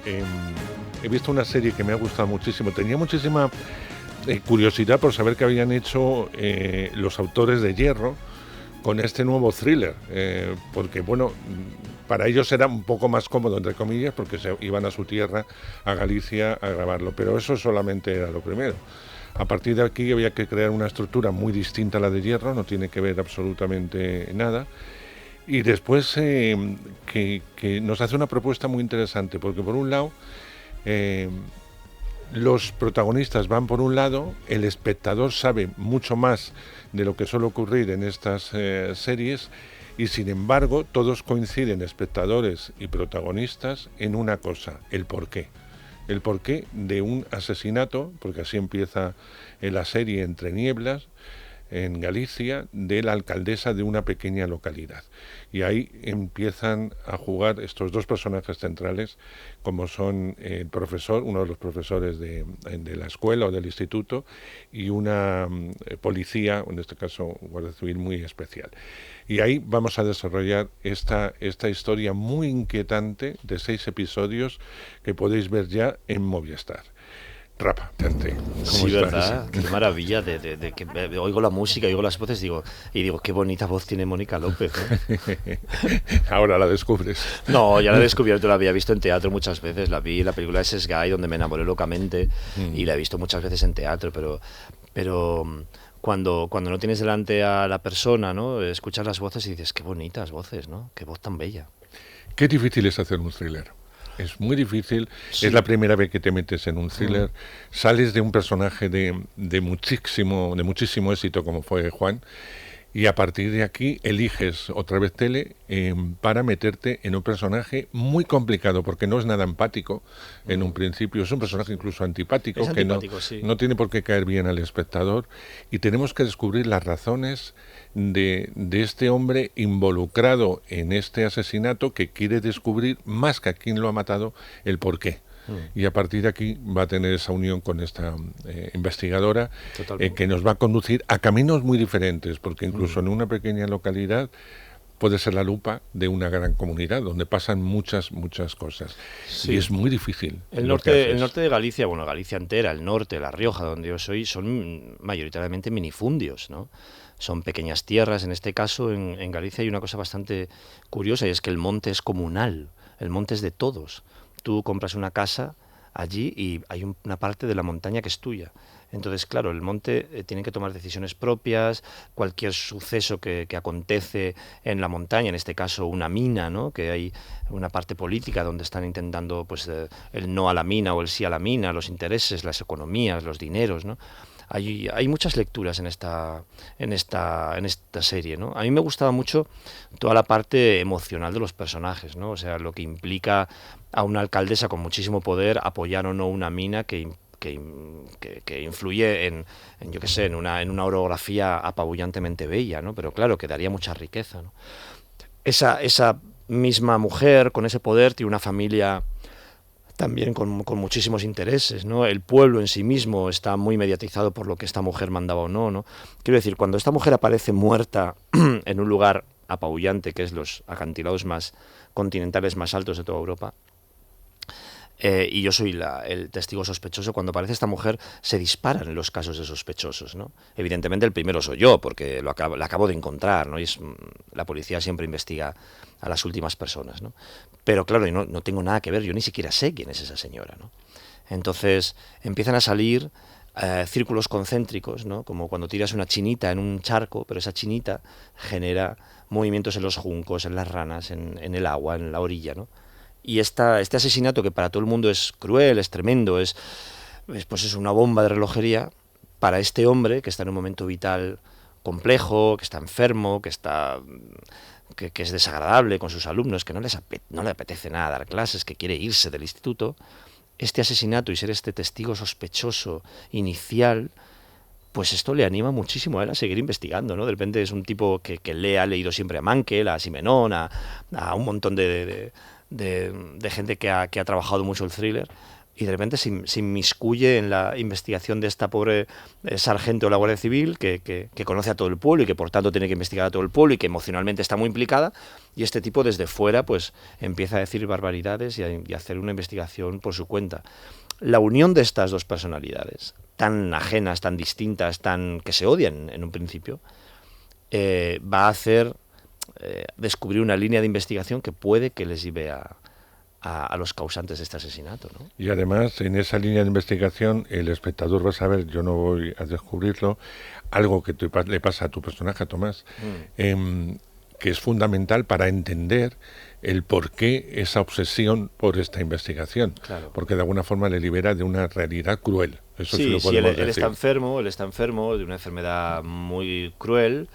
he visto una serie que me ha gustado muchísimo. Tenía muchísima curiosidad por saber qué habían hecho los autores de Hierro con este nuevo thriller, porque bueno, para ellos era un poco más cómodo, entre comillas, porque se iban a su tierra, a Galicia, a grabarlo, pero eso solamente era lo primero. A partir de aquí había que crear una estructura muy distinta a la de Hierro, no tiene que ver absolutamente nada. Y después que nos hace una propuesta muy interesante, porque por un lado los protagonistas van por un lado, el espectador sabe mucho más de lo que suele ocurrir en estas series, y sin embargo todos coinciden, espectadores y protagonistas, en una cosa: el porqué. El porqué de un asesinato, porque así empieza la serie, entre nieblas, en Galicia, de la alcaldesa de una pequeña localidad. Y ahí empiezan a jugar estos dos personajes centrales, como son el profesor, uno de los profesores de la escuela o del instituto, y una policía, en este caso guardia civil, muy especial. Y ahí vamos a desarrollar esta historia muy inquietante de 6 episodios que podéis ver ya en Movistar. Rapa, Tente. Sí, verdad, qué maravilla de que oigo la música, oigo las voces, digo qué bonita voz tiene Mónica López, ¿eh? Ahora la descubres. No, ya la he descubierto, la había visto en teatro muchas veces, la vi en la película de Sesgay, donde me enamoré locamente, y la he visto muchas veces en teatro, pero cuando no tienes delante a la persona, ¿no? Escuchas las voces y dices, qué bonitas voces, ¿no? Qué voz tan bella. Qué difícil es hacer un thriller. Es muy difícil, sí. Es la primera vez que te metes en un thriller, sales de un personaje de muchísimo éxito como fue Juan, y a partir de aquí eliges otra vez tele para meterte en un personaje muy complicado, porque no es nada empático en un principio, es un personaje incluso antipático, que no tiene por qué caer bien al espectador, y tenemos que descubrir las razones de este hombre involucrado en este asesinato, que quiere descubrir, más que a quién lo ha matado, el porqué. Y a partir de aquí va a tener esa unión con esta investigadora que nos va a conducir a caminos muy diferentes, porque incluso en una pequeña localidad puede ser la lupa de una gran comunidad donde pasan muchas cosas. Sí. Y es muy difícil. El norte de Galicia, bueno, Galicia entera, el norte, La Rioja, donde yo soy, son mayoritariamente minifundios, ¿no? Son pequeñas tierras. En este caso, en Galicia hay una cosa bastante curiosa, y es que el monte es comunal, el monte es de todos. Tú compras una casa allí y hay una parte de la montaña que es tuya. Entonces, claro, el monte tiene que tomar decisiones propias, cualquier suceso que acontece en la montaña, en este caso una mina, ¿no? Que hay una parte política donde están intentando pues el no a la mina o el sí a la mina, los intereses, las economías, los dineros, ¿no? Hay muchas lecturas en esta serie, ¿no? A mí me gustaba mucho toda la parte emocional de los personajes, ¿no? O sea, lo que implica a una alcaldesa con muchísimo poder apoyar o no una mina que influye en yo qué sé, en una orografía apabullantemente bella, ¿no? Pero claro, que daría mucha riqueza, ¿no? Esa misma mujer con ese poder tiene una familia también con muchísimos intereses, ¿no? El pueblo en sí mismo está muy mediatizado por lo que esta mujer mandaba o no, ¿no? Quiero decir, cuando esta mujer aparece muerta en un lugar apabullante, que es los acantilados más continentales más altos de toda Europa, y yo soy el testigo sospechoso, cuando aparece esta mujer se disparan los casos de sospechosos, ¿no? Evidentemente el primero soy yo, porque la acabo de encontrar, ¿no? Y la policía siempre investiga a las últimas personas, ¿no? Pero claro, yo no tengo nada que ver, yo ni siquiera sé quién es esa señora, ¿no? Entonces empiezan a salir círculos concéntricos, ¿no? Como cuando tiras una chinita en un charco, pero esa chinita genera movimientos en los juncos, en las ranas, en el agua, en la orilla, ¿no? Y este asesinato, que para todo el mundo es cruel, es tremendo, es una bomba de relojería, para este hombre que está en un momento vital complejo, que está enfermo, que es desagradable con sus alumnos, que no le apetece nada dar clases, que quiere irse del instituto, este asesinato y ser este testigo sospechoso inicial, pues esto le anima muchísimo a él a seguir investigando, ¿no? De repente es un tipo que ha leído siempre a Mankel, a Simenón, a un montón de gente que ha trabajado mucho el thriller, y de repente se inmiscuye en la investigación de esta pobre sargento de la Guardia Civil que conoce a todo el pueblo y que por tanto tiene que investigar a todo el pueblo y que emocionalmente está muy implicada, y este tipo desde fuera pues empieza a decir barbaridades y a hacer una investigación por su cuenta. La unión de estas dos personalidades, tan ajenas, tan distintas, que se odian en un principio, va a hacer descubrir una línea de investigación que puede que les lleve a los causantes de este asesinato, ¿no? Y además, en esa línea de investigación, el espectador va a saber, yo no voy a descubrirlo, algo que le pasa a tu personaje, a Tomás, que es fundamental para entender el por qué esa obsesión por esta investigación. Claro. Porque de alguna forma le libera de una realidad cruel. Eso sí, lo sí, podemos él decir. él está enfermo de una enfermedad muy cruel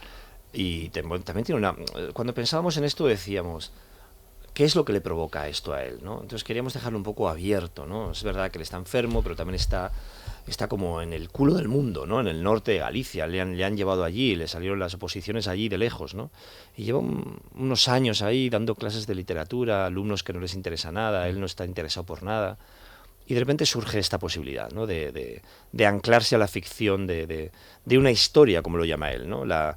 y también tiene una... Cuando pensábamos en esto decíamos, ¿qué es lo que le provoca esto a él, ¿no? Entonces queríamos dejarlo un poco abierto, ¿no? Es verdad que él está enfermo, pero también está como en el culo del mundo, ¿no? En el norte de Galicia, le han llevado allí, le salieron las oposiciones allí de lejos, ¿no? Y lleva unos años ahí dando clases de literatura a alumnos que no les interesa nada, él no está interesado por nada. Y de repente surge esta posibilidad, ¿no? de anclarse a la ficción de una historia, como lo llama él, ¿no? La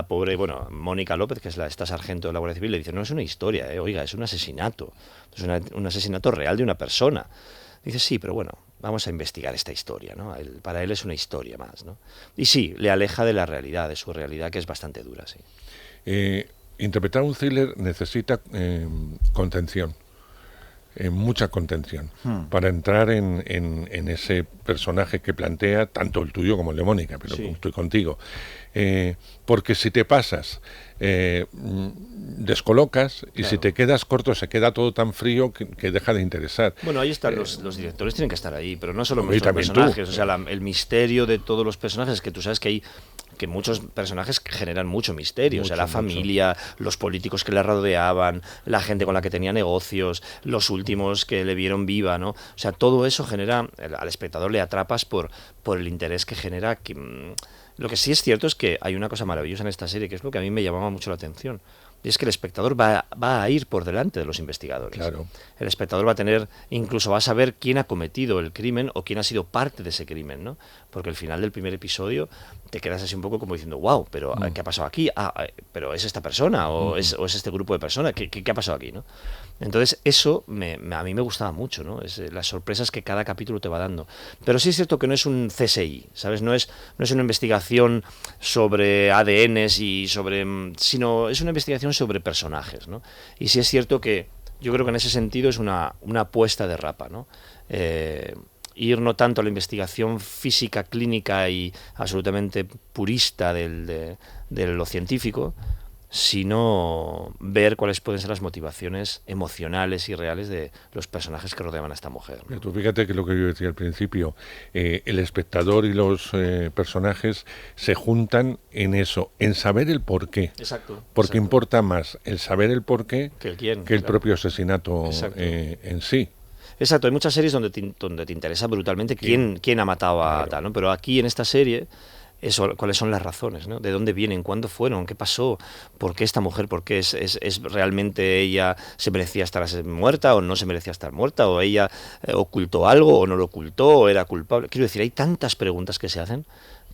pobre, bueno, Mónica López, que es esta sargento de la Guardia Civil, le dice, no es una historia, oiga, es un asesinato. Es un asesinato real de una persona. Dice, sí, pero bueno, vamos a investigar esta historia, ¿no? Para él es una historia más, ¿no? Y sí, le aleja de la realidad, de su realidad, que es bastante dura, sí. Interpretar un thriller necesita contención. Mucha contención para entrar en ese personaje que plantea, tanto el tuyo como el de Mónica, pero Sí. estoy contigo. Porque si te pasas, descolocas, y Claro. si te quedas corto, se queda todo tan frío que deja de interesar. Bueno, ahí están los directores, tienen que estar ahí, pero no solo Y nuestros también personajes, tú. o sea, el misterio de todos los personajes, que tú sabes que hay que muchos personajes generan mucho misterio, o sea, la familia, los políticos que le rodeaban, la gente con la que tenía negocios, los últimos que le vieron viva, ¿no? O sea, todo eso genera, al espectador le atrapas por el interés que genera. Lo que sí es cierto es que hay una cosa maravillosa en esta serie, que es lo que a mí me llamaba mucho la atención. Y es que el espectador va a ir por delante de los investigadores. Claro. El espectador va a tener, incluso va a saber quién ha cometido el crimen o quién ha sido parte de ese crimen, ¿no? Porque al final del primer episodio te quedas así un poco como diciendo, wow, pero ¿qué ha pasado aquí? Pero ¿es esta persona o es este grupo de personas? ¿Qué ha pasado aquí, no? Entonces eso a mí me gustaba mucho, ¿no? Las sorpresas que cada capítulo te va dando. Pero sí es cierto que no es un CSI, ¿sabes? No es una investigación sobre ADNs sino es una investigación sobre personajes, ¿no? Y sí es cierto que yo creo que en ese sentido es una apuesta de Rapa, ¿no? Ir no tanto a la investigación física, clínica y absolutamente purista de lo científico, sino ver cuáles pueden ser las motivaciones emocionales y reales de los personajes que rodeaban a esta mujer, ¿no? Tú fíjate que lo que yo decía al principio, el espectador y los personajes se juntan en eso, en saber el porqué. Exacto. Porque exacto. importa más el saber el porqué Que el quién, que el claro. propio asesinato en sí. Exacto, hay muchas series donde te interesa brutalmente quién ha matado a tal, ¿no? Pero aquí en esta serie, cuáles son las razones, ¿no? De dónde vienen, cuándo fueron, qué pasó, por qué esta mujer, por qué es realmente ella se merecía estar muerta o no se merecía estar muerta, o ella ocultó algo o no lo ocultó, o era culpable. Quiero decir, hay tantas preguntas que se hacen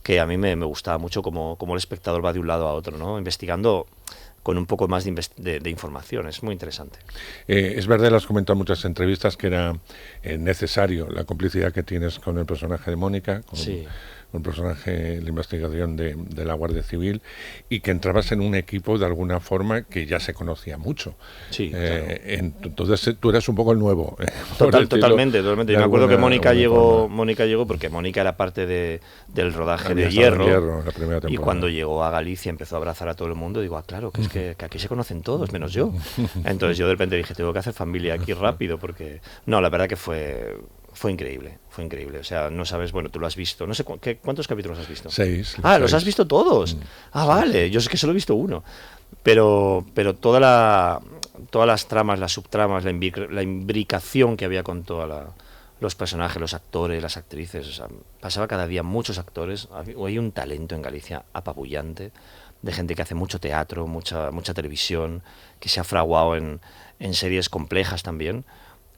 que a mí me gustaba mucho como el espectador va de un lado a otro, ¿no? Investigando con un poco más de información. Es muy interesante. Es verdad, lo has comentado en muchas entrevistas, que era necesario la complicidad que tienes con el personaje de Mónica, con un personaje de investigación de la Guardia Civil, y que entrabas en un equipo de alguna forma que ya se conocía mucho. Sí, claro. Entonces tú eras un poco el nuevo. Totalmente. Yo me acuerdo que Mónica llegó porque Mónica era parte del rodaje de Hierro, la primera temporada. Y cuando llegó a Galicia empezó a abrazar a todo el mundo. Digo, claro, que es que aquí se conocen todos, menos yo. Entonces yo de repente dije, tengo que hacer familia aquí rápido, porque... No, la verdad que fue increíble, o sea, no sabes, bueno, tú lo has visto, no sé ¿cuántos capítulos has visto? 6. ¿Los has visto todos? Vale, yo sé que solo he visto uno, pero todas las tramas, las subtramas, la imbricación que había con todos los personajes, los actores, las actrices, o sea, pasaba cada día muchos actores, hay un talento en Galicia apabullante, de gente que hace mucho teatro, mucha televisión, que se ha fraguado en series complejas también.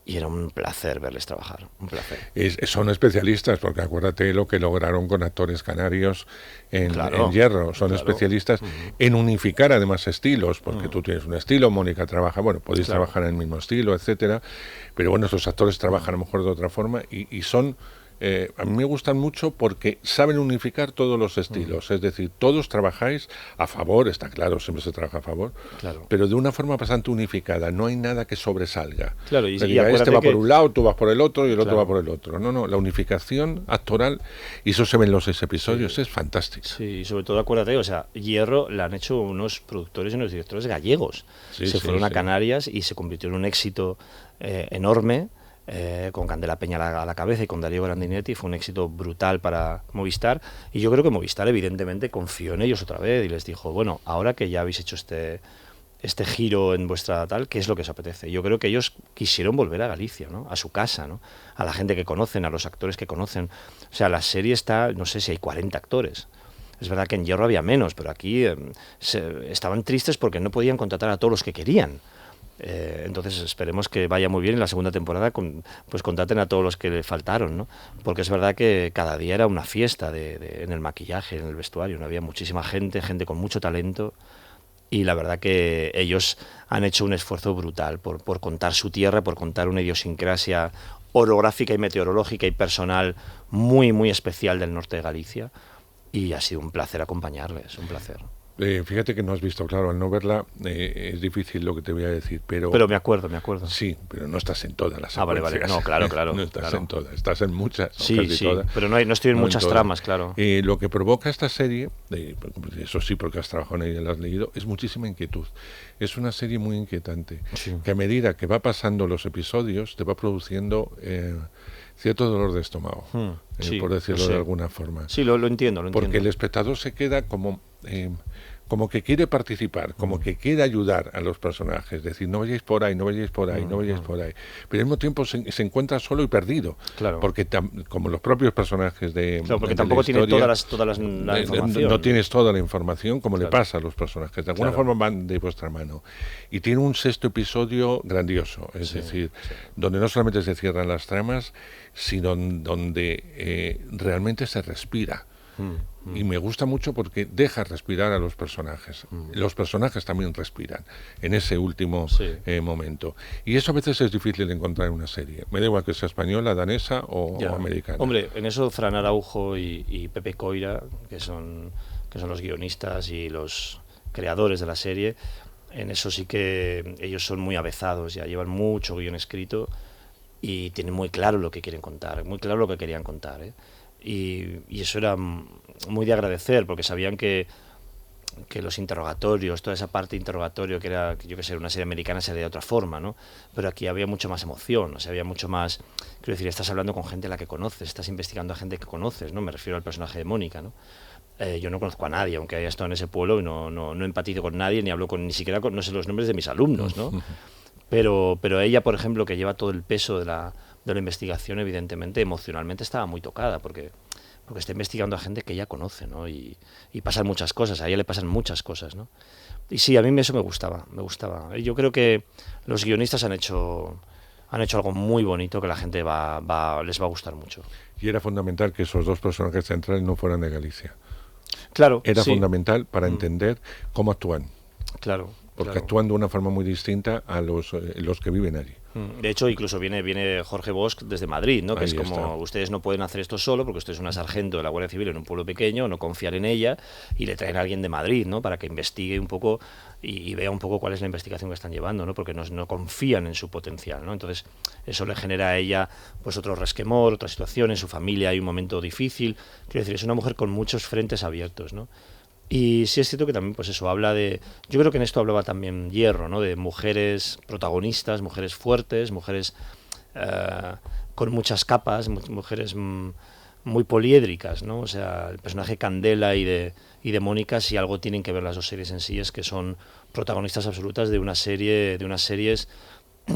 y era un placer verles trabajar, un placer. Son especialistas, porque acuérdate lo que lograron con actores canarios en Hierro. Son especialistas en unificar además estilos, porque tú tienes un estilo, Mónica trabaja, bueno, podéis trabajar en el mismo estilo, etcétera, pero bueno, estos actores trabajan a lo mejor de otra forma y son... a mí me gustan mucho porque saben unificar todos los estilos, es decir, todos trabajáis a favor, está claro, siempre se trabaja a favor, pero de una forma bastante unificada, no hay nada que sobresalga. Claro, y este va por un lado, tú vas por el otro y el otro va por el otro. No, la unificación actoral, y eso se ve en los 6 episodios, es fantástica. Sí, y sobre todo acuérdate, o sea, Hierro la han hecho unos productores y unos directores gallegos. Se fueron a Canarias y se convirtió en un éxito enorme. Con Candela Peña a la cabeza y con Darío Grandinetti, fue un éxito brutal para Movistar, y yo creo que Movistar evidentemente confió en ellos otra vez y les dijo, bueno, ahora que ya habéis hecho este giro en vuestra tal, ¿qué es lo que os apetece? Yo creo que ellos quisieron volver a Galicia, ¿no? A su casa, ¿no? A la gente que conocen, a los actores que conocen. O sea, la serie está, no sé si hay 40 actores. Es verdad que en Hierro había menos, pero aquí estaban tristes porque no podían contratar a todos los que querían. Entonces esperemos que vaya muy bien en la segunda temporada, pues contraten a todos los que le faltaron, ¿no? Porque es verdad que cada día era una fiesta en el maquillaje, en el vestuario, ¿no? Había muchísima gente con mucho talento, y la verdad que ellos han hecho un esfuerzo brutal por contar su tierra, por contar una idiosincrasia orográfica y meteorológica y personal muy, muy especial del norte de Galicia, y ha sido un placer acompañarles, un placer. Fíjate que no has visto, claro, al no verla es difícil lo que te voy a decir, pero me acuerdo. Sí, pero no estás en todas las secuencias. Vale, no, claro. No estás en todas, estás en muchas. Sí, todas, pero no estoy en muchas tramas, claro. Lo que provoca esta serie, eso sí, porque has trabajado en ella y la has leído, es muchísima inquietud. Es una serie muy inquietante, que a medida que va pasando los episodios, te va produciendo... cierto dolor de estómago, por decirlo de alguna forma. Sí, lo entiendo. Porque el espectador se queda como que quiere participar, como que quiere ayudar a los personajes, es decir, no vayáis por ahí, no vayáis por ahí, no vayáis por ahí. Pero al mismo tiempo se encuentra solo y perdido, porque como los propios personajes porque tampoco tiene toda la información. No tienes toda la información, como le pasa a los personajes. De alguna forma van de vuestra mano. Y tiene un 6º episodio grandioso, es decir, donde no solamente se cierran las tramas, sino donde realmente se respira. Y me gusta mucho porque deja respirar a los personajes. Los personajes también respiran en ese último momento. Y eso a veces es difícil de encontrar en una serie. Me da igual que sea española, danesa o americana. Hombre, en eso Fran Araujo y Pepe Coira, que son los guionistas y los creadores de la serie, en eso sí que ellos son muy avezados, ya llevan mucho guión escrito y tienen muy claro lo que quieren contar, muy claro lo que querían contar, ¿eh? Y eso era muy de agradecer, porque sabían que los interrogatorios, toda esa parte de interrogatorio que era, yo que sé, una serie americana sería de otra forma, ¿no? Pero aquí había mucho más emoción, o sea, había mucho más, quiero decir, estás hablando con gente a la que conoces, estás investigando a gente que conoces, ¿no? Me refiero al personaje de Mónica, ¿no? Yo no conozco a nadie, aunque haya estado en ese pueblo, y no empatizo con nadie, ni hablo ni siquiera no sé los nombres de mis alumnos, ¿no? Pero ella, por ejemplo, que lleva todo el peso de la investigación, evidentemente, emocionalmente estaba muy tocada, porque está investigando a gente que ella conoce, ¿no? Y pasan muchas cosas, a ella le pasan muchas cosas, ¿no? Y sí, a mí eso me gustaba. Yo creo que los guionistas han hecho algo muy bonito que la gente les va a gustar mucho. Y era fundamental que esos dos personajes centrales no fueran de Galicia. Claro. Era fundamental para entender cómo actúan. Claro. Porque actúan de una forma muy distinta a los que viven allí. De hecho, incluso viene Jorge Bosch desde Madrid, ¿no? Que es como, ustedes no pueden hacer esto solo, porque usted es una sargento de la Guardia Civil en un pueblo pequeño, no confiar en ella, y le traen a alguien de Madrid, ¿no? Para que investigue un poco y vea un poco cuál es la investigación que están llevando, ¿no? Porque no confían en su potencial, ¿no? Entonces, eso le genera a ella pues otro resquemor, otra situación, en su familia hay un momento difícil. Quiero decir, es una mujer con muchos frentes abiertos, ¿no? Y sí es cierto que también, pues eso, habla de... Yo creo que en esto hablaba también Hierro, ¿no? De mujeres protagonistas, mujeres fuertes, mujeres con muchas capas, mujeres muy poliédricas, ¿no? O sea, el personaje Candela y de Mónica, si algo tienen que ver las dos series en sí, es que son protagonistas absolutas de unas series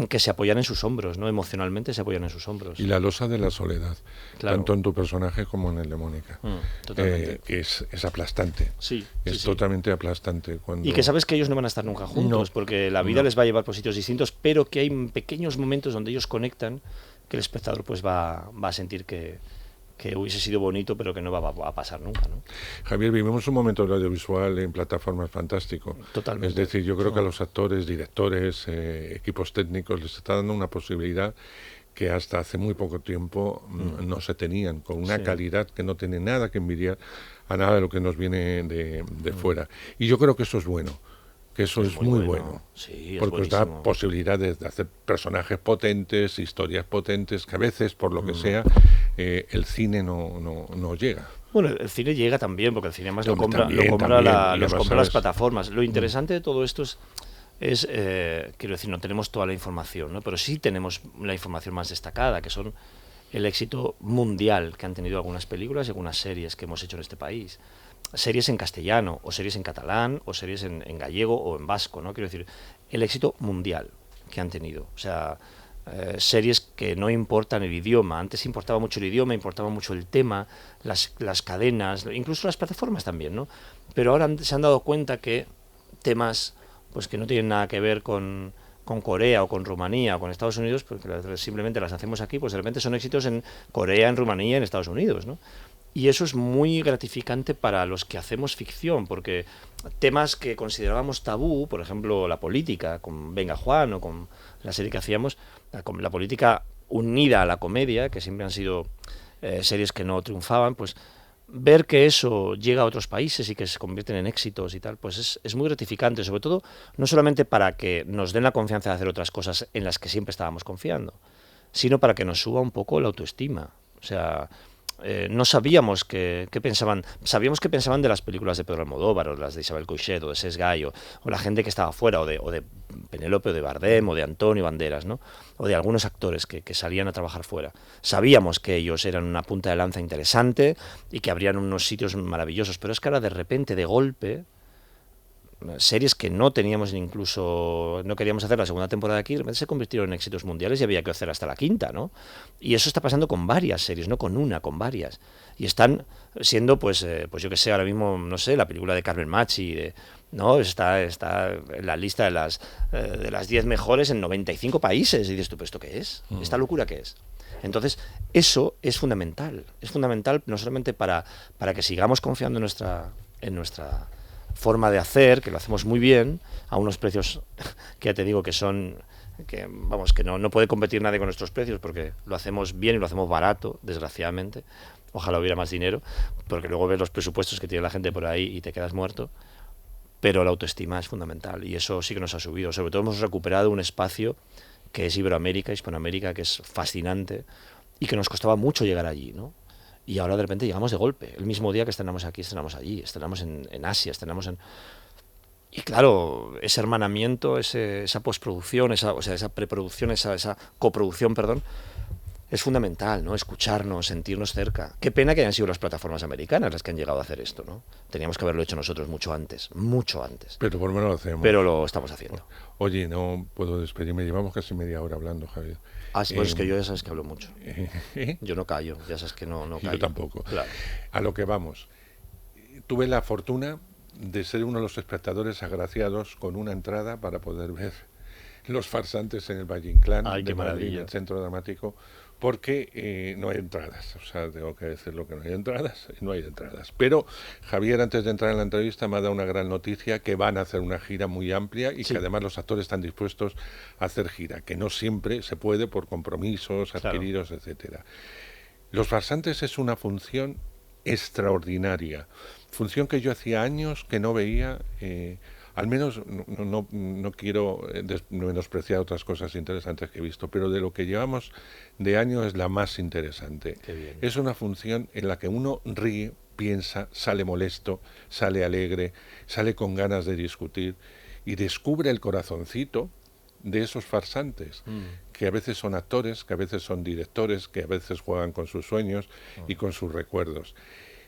que se apoyan en sus hombros, ¿no? Emocionalmente se apoyan en sus hombros. Y la losa de la soledad, Claro. tanto en tu personaje como en el de Mónica, Totalmente. que es aplastante, Sí, es sí. totalmente aplastante. Y que sabes que ellos no van a estar nunca juntos, No, porque la vida no. les va a llevar por sitios distintos, pero que hay pequeños momentos donde ellos conectan, que el espectador pues va a sentir que hubiese sido bonito, pero que no va a pasar nunca, ¿no? Javier, vivimos un momento del audiovisual en plataformas fantástico. Totalmente. Es decir, yo creo que a los actores, directores, equipos técnicos les está dando una posibilidad que hasta hace muy poco tiempo no se tenían, con una calidad que no tiene nada que envidiar a nada de lo que nos viene de fuera. Y yo creo que eso es bueno, que eso es muy bueno, sí, es porque os da buenísimo. posibilidades de hacer personajes potentes, historias potentes, que a veces, por lo que sea, el cine no llega. Bueno, el cine llega también, porque el cine más Hombre, lo compra también, los ya compra lo las sabes. plataformas. Lo interesante de todo esto es quiero decir, no tenemos toda la información, ¿no? Pero sí tenemos la información más destacada, que son el éxito mundial que han tenido algunas películas y algunas series que hemos hecho en este país. Series en castellano, o series en catalán, o series en gallego o en vasco, ¿no? Quiero decir, el éxito mundial que han tenido. O sea, series que no importan el idioma. Antes importaba mucho el idioma, importaba mucho el tema, las cadenas, incluso las plataformas también, ¿no? Pero ahora se han dado cuenta que temas pues que no tienen nada que ver con Corea o con Rumanía o con Estados Unidos, porque simplemente las hacemos aquí, pues de repente son éxitos en Corea, en Rumanía y en Estados Unidos, ¿no? Y eso es muy gratificante para los que hacemos ficción, porque temas que considerábamos tabú, por ejemplo, la política, con Venga Juan o con la serie que hacíamos, la política unida a la comedia, que siempre han sido series que no triunfaban, pues ver que eso llega a otros países y que se convierten en éxitos y tal, pues es muy gratificante, sobre todo no solamente para que nos den la confianza de hacer otras cosas en las que siempre estábamos confiando, sino para que nos suba un poco la autoestima. O sea, no sabíamos qué pensaban. Sabíamos que pensaban de las películas de Pedro Almodóvar, o de las de Isabel Coixet, o de Cesc Gai, o la gente que estaba fuera, o de Penélope, o de Bardem, o de Antonio Banderas, ¿no? O de algunos actores que salían a trabajar fuera. Sabíamos que ellos eran una punta de lanza interesante y que habrían unos sitios maravillosos, pero es que ahora de repente, de golpe, series que no teníamos, incluso no queríamos hacer la segunda temporada aquí, de repente se convirtieron en éxitos mundiales y había que hacer hasta la quinta, ¿no? Y eso está pasando con varias series, no con una, con varias. Y están siendo, pues yo que sé, ahora mismo, no sé, la película de Carmen Machi, ¿no? Está en la lista de las 10 mejores en 95 países. Y dices tú, ¿pero esto qué es? ¿Esta locura qué es? Entonces, eso es fundamental no solamente para que sigamos confiando en nuestra forma de hacer, que lo hacemos muy bien, a unos precios que ya te digo que son, que vamos, que no puede competir nadie con nuestros precios, porque lo hacemos bien y lo hacemos barato, desgraciadamente. Ojalá hubiera más dinero, porque luego ves los presupuestos que tiene la gente por ahí y te quedas muerto. Pero la autoestima es fundamental y eso sí que nos ha subido. Sobre todo hemos recuperado un espacio que es Iberoamérica, Hispanoamérica, que es fascinante y que nos costaba mucho llegar allí, ¿no? Y ahora de repente llegamos de golpe. El mismo día que estrenamos aquí, estrenamos allí, estrenamos en Asia, estrenamos en... Y claro, ese hermanamiento, esa postproducción, esa preproducción, esa coproducción, perdón, es fundamental, ¿no? Escucharnos, sentirnos cerca. Qué pena que hayan sido las plataformas americanas las que han llegado a hacer esto, ¿no? Teníamos que haberlo hecho nosotros mucho antes, mucho antes. Pero por lo menos lo hacemos. Pero lo estamos haciendo. Oye, no puedo despedirme. Llevamos casi media hora hablando, Javier. Ah, sí, pues es que yo ya sabes que hablo mucho. Yo no callo, ya sabes que no callo. Yo tampoco. Claro. A lo que vamos. Tuve la fortuna de ser uno de los espectadores agraciados con una entrada para poder ver Los Farsantes en el Valle Inclán de Madrid, en el Centro Dramático, porque no hay entradas. O sea, tengo que decirlo que no hay entradas. Pero Javier, antes de entrar en la entrevista, me ha dado una gran noticia, que van a hacer una gira muy amplia y que además los actores están dispuestos a hacer gira, que no siempre se puede por compromisos adquiridos, etcétera. Los Farsantes es una función extraordinaria, función que yo hacía años que no veía. Al menos no quiero menospreciar otras cosas interesantes que he visto, pero de lo que llevamos de año es la más interesante. Es una función en la que uno ríe, piensa, sale molesto, sale alegre, sale con ganas de discutir y descubre el corazoncito de esos farsantes, que a veces son actores, que a veces son directores, que a veces juegan con sus sueños y con sus recuerdos.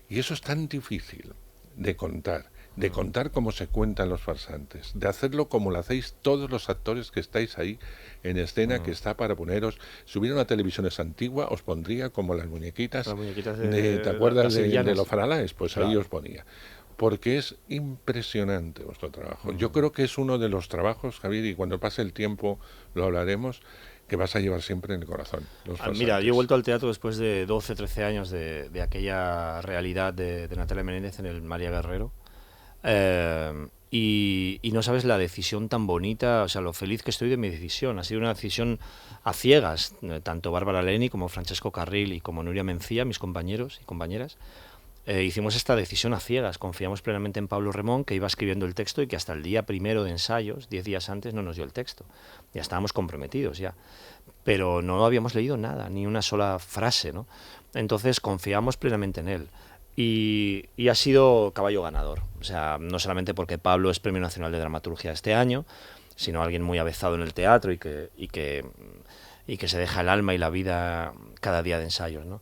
Y eso es tan difícil de contar, de contar cómo se cuentan los farsantes, de hacerlo como lo hacéis todos los actores que estáis ahí en escena, que está para poneros. Si hubiera una televisión antigua, os pondría como las muñequitas, ¿te acuerdas de los Faralaes? Pues claro, ahí os ponía. Porque es impresionante vuestro trabajo. Yo creo que es uno de los trabajos, Javier, y cuando pase el tiempo lo hablaremos, que vas a llevar siempre en el corazón. Mira, yo he vuelto al teatro después de 12, 13 años de aquella realidad de Natalia Menéndez en el María Guerrero. Y no sabes la decisión tan bonita, o sea, lo feliz que estoy de mi decisión. Ha sido una decisión a ciegas, tanto Bárbara Leni como Francesco Carril y como Nuria Mencía, mis compañeros y compañeras. Hicimos esta decisión a ciegas, confiamos plenamente en Pablo Remón, que iba escribiendo el texto y que hasta el día primero de ensayos, 10 días antes, no nos dio el texto. Ya estábamos comprometidos ya, pero no habíamos leído nada, ni una sola frase, ¿no? Entonces confiamos plenamente en él. Y ha sido caballo ganador, o sea, no solamente porque Pablo es Premio Nacional de Dramaturgia este año, sino alguien muy avezado en el teatro y que se deja el alma y la vida cada día de ensayos, ¿no?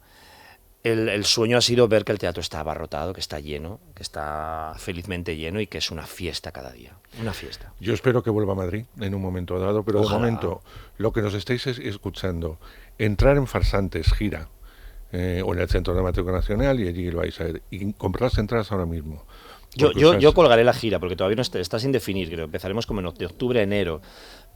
El sueño ha sido ver que el teatro está abarrotado, que está lleno, que está felizmente lleno y que es una fiesta cada día, una fiesta. Yo espero que vuelva a Madrid en un momento dado, pero ojalá. De momento, lo que nos estáis escuchando, entrar en Farsantes, gira, o en el Centro Dramático Nacional, y allí lo vais a ver, y comprar las entradas ahora mismo. Yo colgaré la gira, porque todavía no está sin definir, creo. Empezaremos como de octubre a enero.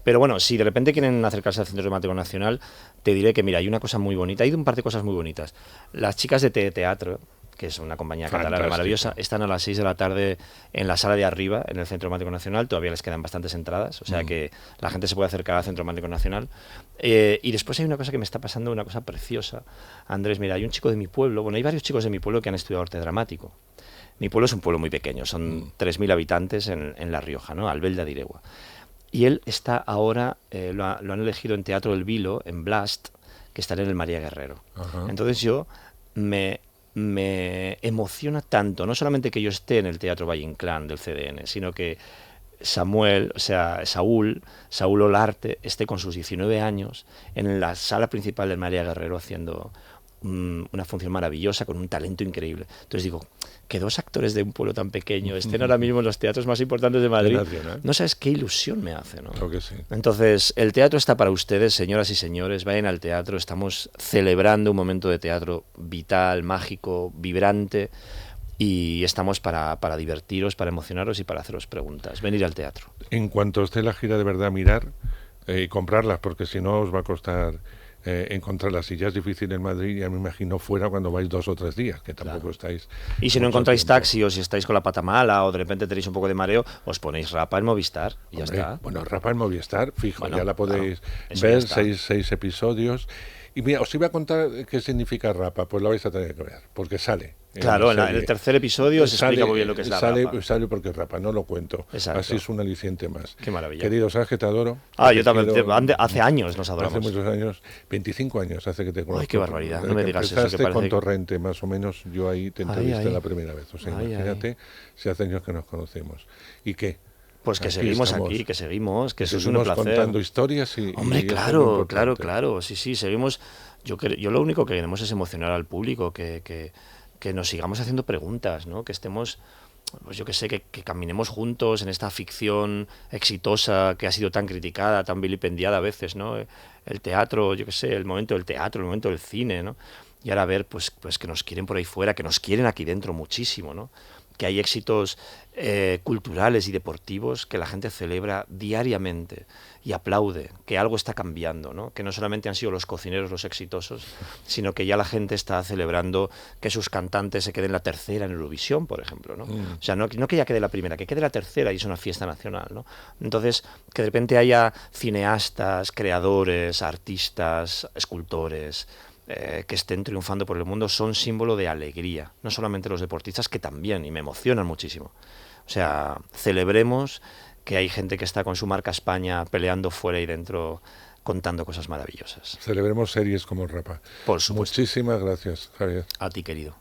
Pero bueno, si de repente quieren acercarse al Centro Dramático Nacional, te diré que, mira, hay una cosa muy bonita, hay un par de cosas muy bonitas. Las chicas de Teatro, que es una compañía catalana maravillosa, están a las 6 de la tarde en la sala de arriba, en el Centro Dramático Nacional. Todavía les quedan bastantes entradas, o sea que la gente se puede acercar al Centro Dramático Nacional. Y después hay una cosa que me está pasando, una cosa preciosa. Andrés, mira, hay un chico de mi pueblo, bueno, hay varios chicos de mi pueblo que han estudiado arte dramático. Mi pueblo es un pueblo muy pequeño, son 3.000 habitantes en La Rioja, ¿no? Albelda de Iregua. Y él está ahora, lo han elegido en Teatro del Vilo, en Blast, que está en el María Guerrero. Ajá. Entonces yo me emociona tanto, no solamente que yo esté en el Teatro Valle Inclán del CDN, sino que Saúl Olarte esté con sus 19 años en la sala principal del María Guerrero haciendo una función maravillosa con un talento increíble. Entonces digo, que dos actores de un pueblo tan pequeño estén ahora mismo en los teatros más importantes de Madrid, no sabes qué ilusión me hace, ¿no? Creo que sí. Entonces, el teatro está para ustedes, señoras y señores, vayan al teatro, estamos celebrando un momento de teatro vital, mágico, vibrante, y estamos para divertiros, para emocionaros y para haceros preguntas. Venir al teatro. En cuanto esté la gira, de verdad, mirar y comprarlas, porque si no os va a costar encontrarlas. Si ya es difícil en Madrid, ya me imagino fuera cuando vais 2 o 3 días, que tampoco estáis. Y si no encontráis taxi, o si estáis con la pata mala, o de repente tenéis un poco de mareo, os ponéis Rapa en Movistar y ya está. Bueno, Rapa en Movistar, fijo, ya la podéis ver, 6 episodios. Y mira, os iba a contar qué significa Rapa, pues lo vais a tener que ver, porque sale. Claro, en el tercer episodio se explica muy bien lo que es la Rapa. Sale porque Rapa, no lo cuento. Exacto. Así es un aliciente más. Qué maravilla. Querido, sabes que te adoro. Yo también. Hace años nos adoramos. Hace muchos años, 25 años hace que te conozco. Ay, qué barbaridad, no me digas eso. Que con Torrente, más o menos, yo ahí te entrevisté la primera vez. O sea, imagínate si hace años que nos conocemos. ¿Y qué? Pues que seguimos aquí, que eso es un placer. Contando historias y... Hombre, claro. Sí, seguimos... Yo lo único que queremos es emocionar al público, que nos sigamos haciendo preguntas, ¿no? Que estemos, pues yo que sé, que caminemos juntos en esta ficción exitosa que ha sido tan criticada, tan vilipendiada a veces, ¿no? El teatro, yo que sé, el momento del teatro, el momento del cine, ¿no? Y ahora ver, pues que nos quieren por ahí fuera, que nos quieren aquí dentro muchísimo, ¿no? Que hay éxitos culturales y deportivos que la gente celebra diariamente y aplaude, que algo está cambiando, ¿no? Que no solamente han sido los cocineros los exitosos, sino que ya la gente está celebrando que sus cantantes se queden la tercera en Eurovisión, por ejemplo, ¿no? O sea, no que ya quede la primera, que quede la tercera y es una fiesta nacional, ¿no? Entonces, que de repente haya cineastas, creadores, artistas, escultores, que estén triunfando por el mundo son símbolo de alegría, no solamente los deportistas, que también, y me emocionan muchísimo. O sea, celebremos que hay gente que está con su marca España peleando fuera y dentro, contando cosas maravillosas. Celebremos series como Rapa. Por supuesto. Muchísimas gracias, Javier. A ti, querido.